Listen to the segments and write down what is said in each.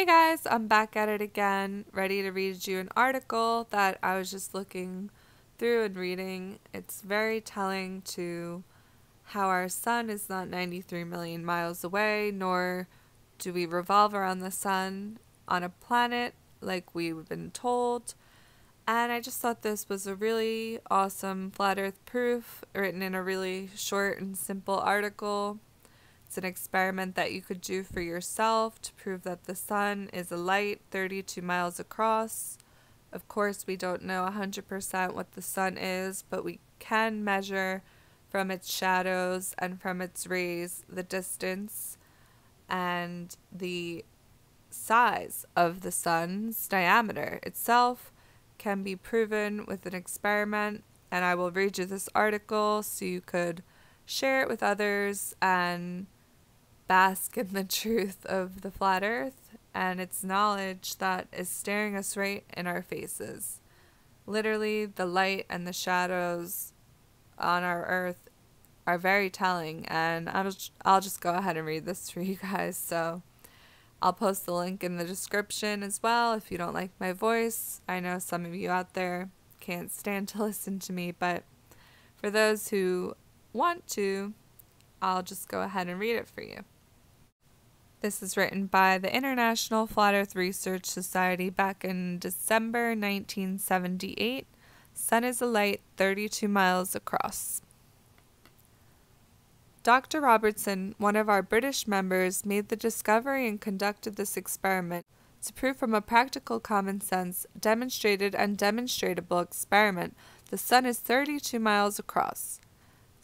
Hey guys, I'm back at it again, ready to read you an article that I was just looking through and reading. It's very telling to how our sun is not 93 million miles away, nor do we revolve around the sun on a planet like we've been told. And I just thought this was a really awesome flat earth proof written in a really short and simple article. It's an experiment that you could do for yourself to prove that the sun is a light 32 miles across. Of course, we don't know 100% what the sun is, but we can measure from its shadows and from its rays the distance and the size of the sun's diameter itself can be proven with an experiment. And I will read you this article so you could share it with others and bask in the truth of the flat earth and its knowledge that is staring us right in our faces. Literally, the light and the shadows on our earth are very telling, and I'll just go ahead and read this for you guys. So I'll post the link in the description as well if you don't like my voice. I know some of you out there can't stand to listen to me, but for those who want to, I'll just go ahead and read it for you. This is written by the International Flat Earth Research Society back in December 1978. Sun is a light 32 miles across. Dr. Robertson, one of our British members, made the discovery and conducted this experiment to prove from a practical common sense, demonstrated and demonstratable experiment the sun is 32 miles across.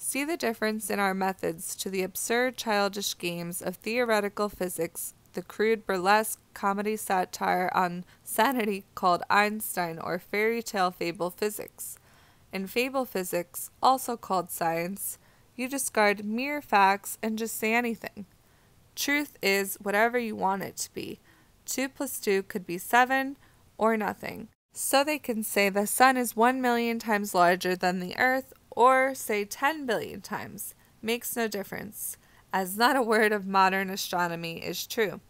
See the difference in our methods to the absurd childish games of theoretical physics, the crude burlesque comedy satire on sanity called Einstein or fairy tale fable physics. In fable physics, also called science, you discard mere facts and just say anything. Truth is whatever you want it to be. 2 plus 2 could be 7 or nothing. So they can say the sun is 1 million times larger than the earth, or say 10 billion times, makes no difference, as not a word of modern astronomy is true.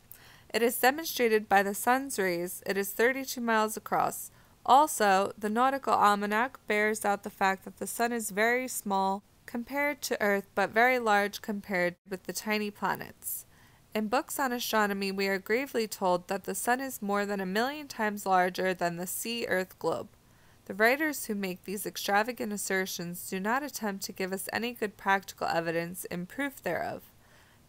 It is demonstrated by the sun's rays. It is 32 miles across. Also, the nautical almanac bears out the fact that the sun is very small compared to Earth, but very large compared with the tiny planets. In books on astronomy, we are gravely told that the sun is more than 1 million times larger than the sea-Earth globe. The writers who make these extravagant assertions do not attempt to give us any good practical evidence in proof thereof.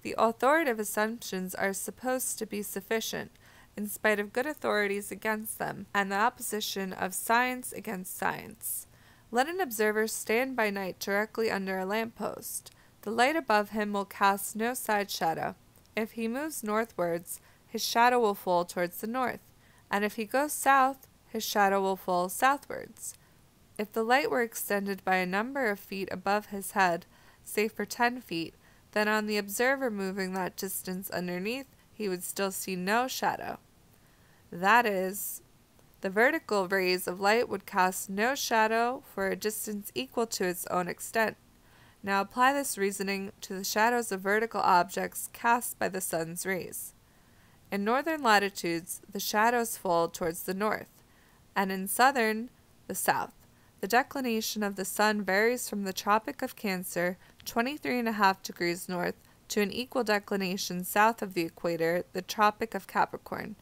The authoritative assumptions are supposed to be sufficient, in spite of good authorities against them, and the opposition of science against science. Let an observer stand by night directly under a lamppost. The light above him will cast no side shadow. If he moves northwards, his shadow will fall towards the north, and if he goes south, his shadow will fall southwards. If the light were extended by a number of feet above his head, say for 10 feet, then on the observer moving that distance underneath, he would still see no shadow. That is, the vertical rays of light would cast no shadow for a distance equal to its own extent. Now apply this reasoning to the shadows of vertical objects cast by the sun's rays. In northern latitudes, the shadows fall towards the north, and in southern, the south. The declination of the sun varies from the Tropic of Cancer, 23.5 degrees north, to an equal declination south of the equator, the Tropic of Capricorn.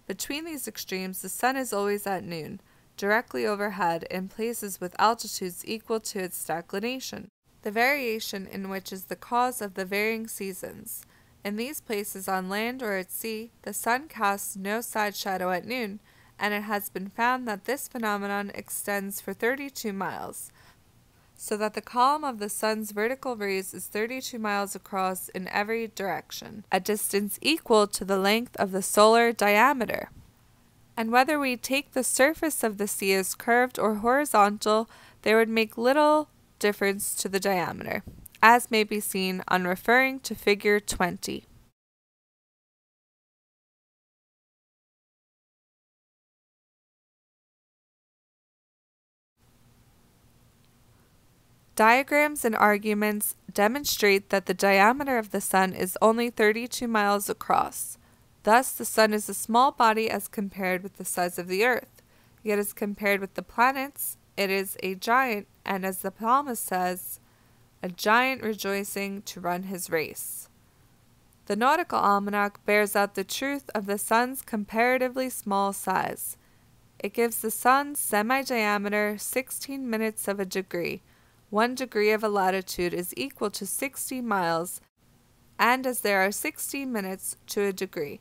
Between these extremes, the sun is always at noon, directly overhead in places with altitudes equal to its declination, the variation in which is the cause of the varying seasons. In these places on land or at sea, the sun casts no side shadow at noon, and it has been found that this phenomenon extends for 32 miles, so that the column of the sun's vertical rays is 32 miles across in every direction, a distance equal to the length of the solar diameter. And whether we take the surface of the sea as curved or horizontal, there would make little difference to the diameter, as may be seen on referring to figure 20. Diagrams and arguments demonstrate that the diameter of the sun is only 32 miles across. Thus, the sun is a small body as compared with the size of the earth. Yet as compared with the planets, it is a giant, and as the psalmist says, a giant rejoicing to run his race. The nautical almanac bears out the truth of the sun's comparatively small size. It gives the sun's semi-diameter 16 minutes of a degree. 1 degree of a latitude is equal to 60 miles, and as there are 16 minutes to a degree,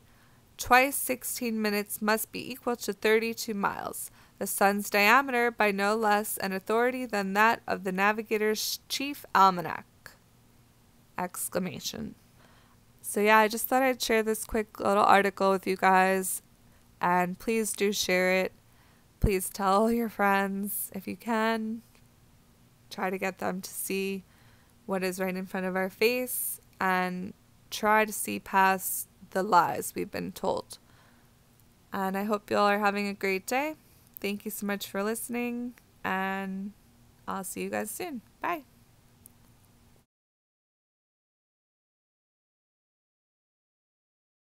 twice 16 minutes must be equal to 32 miles. The sun's diameter by no less an authority than that of the navigator's chief almanac! Exclamation. So yeah, I just thought I'd share this quick little article with you guys, and please do share it. Please tell all your friends if you can. Try to get them to see what is right in front of our face and try to see past the lies we've been told. And I hope you all are having a great day. Thank you so much for listening, and I'll see you guys soon. Bye.